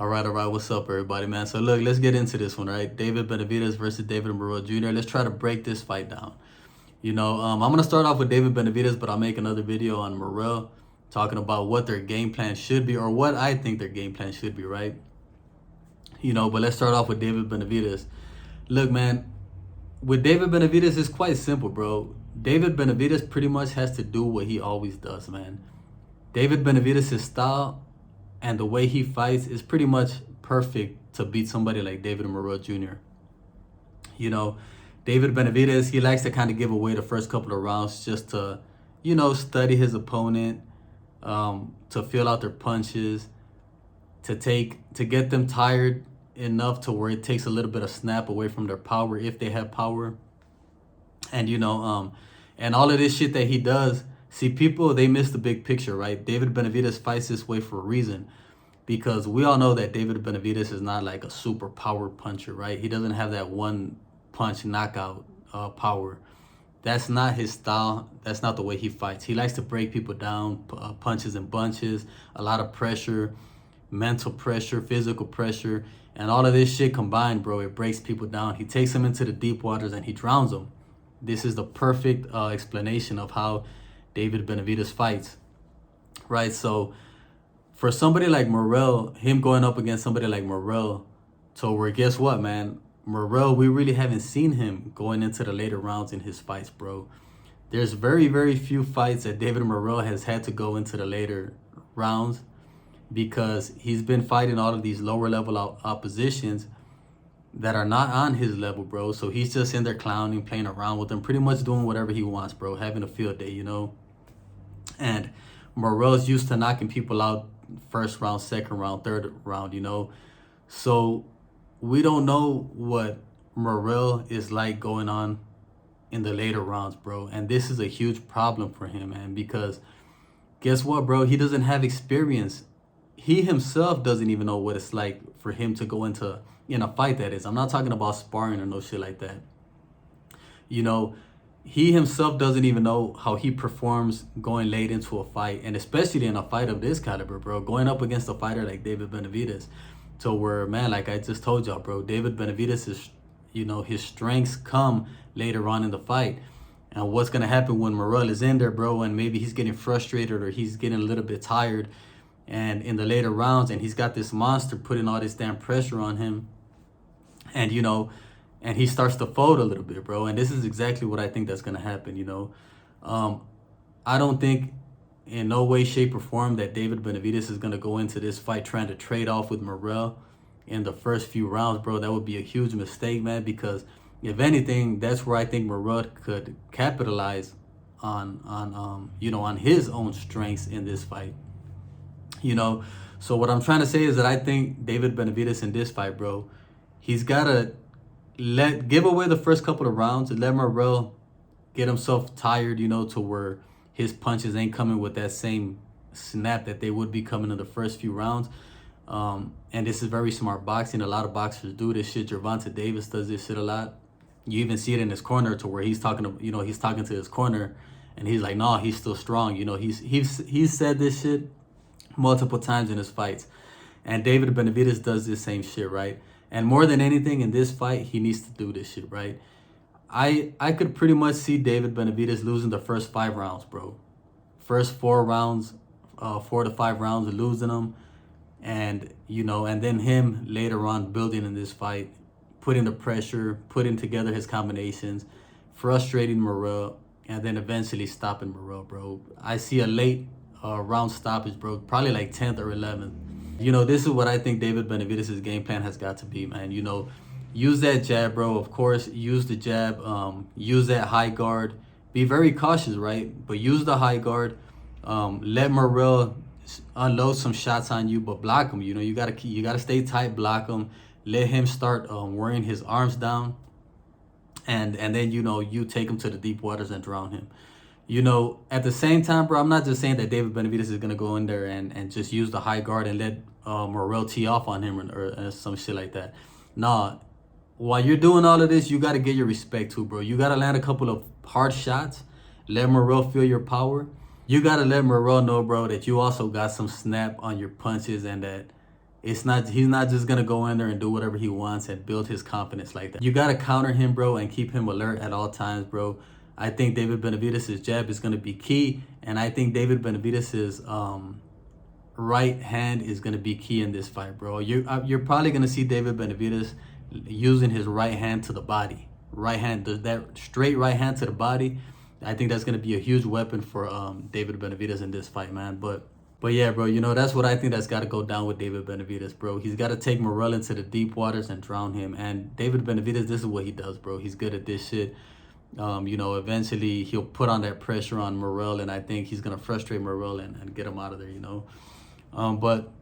All right, what's up, everybody, man? So look, let's get into this one, right? David Benavidez versus David Morrell Jr. Let's try to break this fight down. I'm gonna start off with David Benavidez, but I'll make another video on Morrell talking about what their game plan should be, or what I think their game plan should be, right? But let's start off with David Benavidez. Look, man, with David Benavidez, it's quite simple, bro. David Benavidez pretty much has to do what he always does, man. David Benavidez' style and the way he fights is pretty much perfect to beat somebody like David Morrell Jr. You know, David Benavidez, he likes to kind of give away the first couple of rounds just to, study his opponent, to feel out their punches, to get them tired enough to where it takes a little bit of snap away from their power if they have power. And all of this shit that he does, see, people, they miss the big picture, right? David Benavidez fights this way for a reason, because we all know that David Benavidez is not like a super power puncher, right? He doesn't have that one punch knockout power. That's not his style. That's not the way he fights. He likes to break people down, punches and bunches, a lot of pressure, mental pressure, physical pressure, and all of this shit combined, bro, it breaks people down. He takes them into the deep waters and he drowns them. This is the perfect explanation of how David Benavidez fights, right? So for somebody like Morell, him going up against somebody like Morell, so where guess what, man? Morell, we really haven't seen him going into the later rounds in his fights, bro. There's very, very few fights that David Morell has had to go into the later rounds, because he's been fighting all of these lower level oppositions that are not on his level, bro. So he's just in there clowning, playing around with them, pretty much doing whatever he wants, bro, having a field day, And Morell's used to knocking people out first round, second round, third round, So we don't know what Morell is like going on in the later rounds, bro. And this is a huge problem for him, man, because guess what, bro? He doesn't have experience. He himself doesn't even know what it's like for him to go in a fight, that is. I'm not talking about sparring or no shit like that. He himself doesn't even know how he performs going late into a fight, and especially in a fight of this caliber, bro, going up against a fighter like David Benavidez. So where, man, like I just told y'all, bro, David Benavidez is, his strengths come later on in the fight. And what's going to happen when Morell is in there, bro, and maybe he's getting frustrated or he's getting a little bit tired, and in the later rounds, and he's got this monster putting all this damn pressure on him, and and he starts to fold a little bit, bro. And this is exactly what I think that's gonna happen. I don't think in no way, shape, or form that David Benavidez is gonna go into this fight trying to trade off with Morell in the first few rounds, bro. That would be a huge mistake, man, because if anything, that's where I think Morell could capitalize on his own strengths in this fight. So what I'm trying to say is that I think David Benavidez in this fight, bro, he's gotta give away the first couple of rounds and let Morell get himself tired, to where his punches ain't coming with that same snap that they would be coming in the first few rounds. And this is very smart boxing. A lot of boxers do this shit. Gervonta Davis does this shit a lot. You even see it in his corner, to where he's talking to his corner, and he's like, nah, he's still strong. He's said this shit multiple times in his fights. And David Benavidez does this same shit, right? And more than anything in this fight, he needs to do this shit, right? I could pretty much see David Benavidez losing the first 5 rounds, bro. First 4 rounds, 4 to 5 rounds, losing them. And, and then him later on building in this fight, putting the pressure, putting together his combinations, frustrating Morell, and then eventually stopping Morell, bro. I see a late round stoppage, bro, probably like 10th or 11th. This is what I think David Benavidez' game plan has got to be, man. Use that jab, bro. Of course, use the jab. Use that high guard. Be very cautious, right? But use the high guard. Let Morell unload some shots on you, but block him. You gotta stay tight, block him. Let him start wearing his arms down, and then you take him to the deep waters and drown him. At the same time, bro, I'm not just saying that David Benavidez is going to go in there and just use the high guard and let Morell tee off on him or some shit like that. Nah, while you're doing all of this, you got to get your respect too, bro. You got to land a couple of hard shots. Let Morell feel your power. You got to let Morell know, bro, that you also got some snap on your punches, and that he's not just gonna go in there and do whatever he wants and build his confidence like that. You gotta counter him, bro, and keep him alert at all times, bro. I think David Benavidez' jab is gonna be key, and I think David Benavidez' right hand is gonna be key in this fight, bro. You're probably gonna see David Benavidez using his right hand to the body. Right hand, that straight right hand to the body. I think that's gonna be a huge weapon for David Benavidez in this fight, man. But yeah, bro, you know, that's what I think that's got to go down with David Benavidez, bro. He's got to take Morell into the deep waters and drown him. And David Benavidez, this is what he does, bro. He's good at this shit. You know, eventually he'll put on that pressure on Morell, and I think he's going to frustrate Morell and get him out of there, you know. But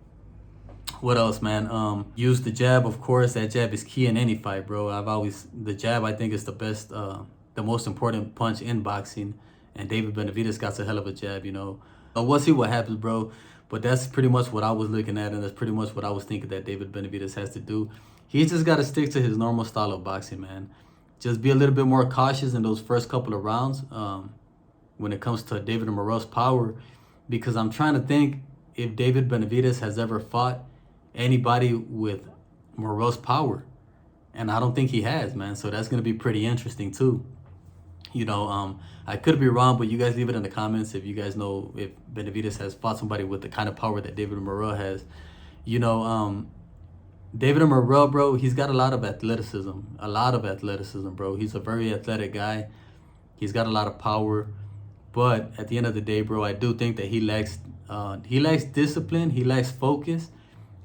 what else, man? Use the jab, of course. That jab is key in any fight, bro. The jab, I think, is the best, the most important punch in boxing. And David Benavidez got a hell of a jab, you know. We'll see what happens, bro. But that's pretty much what I was looking at, and that's pretty much what I was thinking that David Benavidez has to do. He just got to stick to his normal style of boxing, man. Just be a little bit more cautious in those first couple of rounds when it comes to David Morell's power, because I'm trying to think if David Benavidez has ever fought anybody with Morell's power. And I don't think he has, man. So that's going to be pretty interesting, too. You know, I could be wrong, but you guys leave it in the comments if you guys know if Benavidez has fought somebody with the kind of power that David Morell has. You know, David Morell, bro, he's got a lot of athleticism. A lot of athleticism, bro. He's a very athletic guy. He's got a lot of power. But at the end of the day, bro, I do think that he lacks discipline, he lacks focus,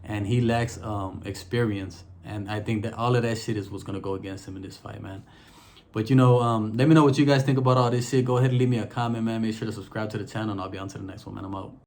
and he lacks experience. And I think that all of that shit is what's going to go against him in this fight, man. But, you know, let me know what you guys think about all this shit. Go ahead and leave me a comment, man. Make sure to subscribe to the channel, and I'll be on to the next one, man. I'm out.